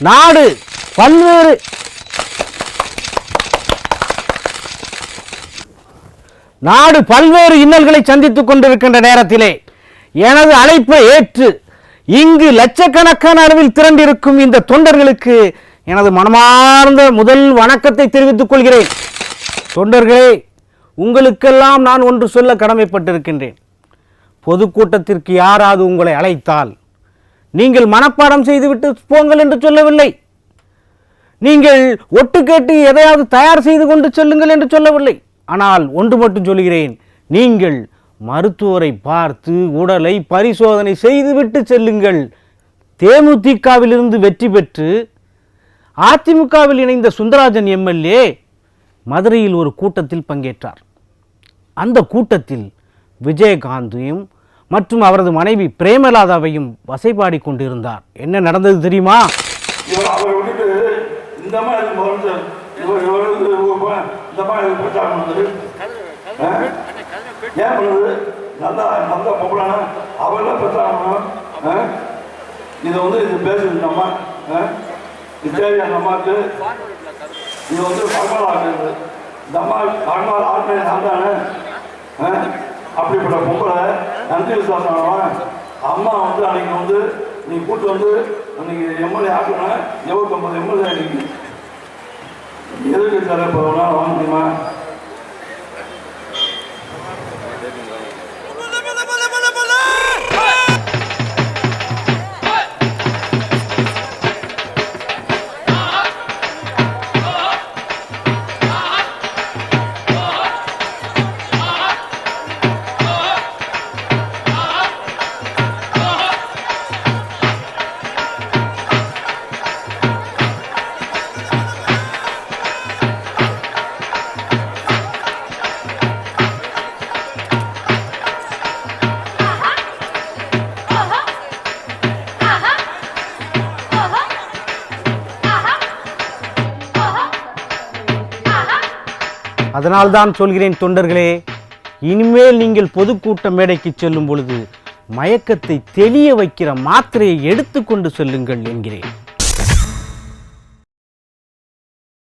நாடு பல்வேறு இன்னல்களை சந்தித்துக் கொண்டிருக்கின்ற நேரத்திலே எனது அழைப்பை ஏற்று இங்கு லட்சக்கணக்கான அளவில் திரண்டிருக்கும் இந்த தொண்டர்களுக்கு எனது மனமார்ந்த முதல் வணக்கத்தை தெரிவித்துக் கொள்கிறேன். தொண்டர்களே, உங்களுக்கெல்லாம் நான் ஒன்று சொல்ல கடமைப்பட்டிருக்கின்றேன். பொதுக்கூட்டத்திற்கு யாராவது உங்களை அழைத்தால் நீங்கள் மனப்பாடம் செய்துவிட்டு போங்கள் என்று சொல்லவில்லை. நீங்கள் ஒட்டு கேட்டு எதையாவது தயார் செய்து கொண்டு செல்லுங்கள் என்று சொல்லவில்லை. ஆனால் ஒன்று மட்டும் சொல்கிறேன், நீங்கள் மருத்துவரை பார்த்து உடலை பரிசோதனை செய்துவிட்டு செல்லுங்கள். தேமுதிகவிலிருந்து வெற்றி பெற்று அதிமுகவில் இணைந்த சுந்தரராஜன் எம்எல்ஏ மதுரையில் ஒரு கூட்டத்தில் பங்கேற்றார். அந்த கூட்டத்தில் விஜயகாந்தையும் மற்றும் அவரது மனைவி பிரேமலாதாவையும் வசைபாடி கொண்டிருந்தார். என்ன நடந்தது தெரியுமா? அப்படிப்பட்ட பொம்பளை நன்றி விசுவாசம். அம்மா வந்து அன்னைக்கு வந்து நீ கூட்டு வந்து அன்னைக்கு எம்எல்ஏ ஆக்கணும்னா 29 எம்எல்ஏ அன்னைக்கு எதுக்கு தர போறோம்னா வாங்க முடியுமா? அதனால்தான் சொல்கிறேன் தொண்டர்களே, இனிமேல் நீங்கள் பொதுக்கூட்ட மேடைக்கு செல்லும் பொழுது மயக்கத்தை தெளிய வைக்கிற மாத்திரையை எடுத்துக்கொண்டு செல்லுங்கள் என்கிறேன்.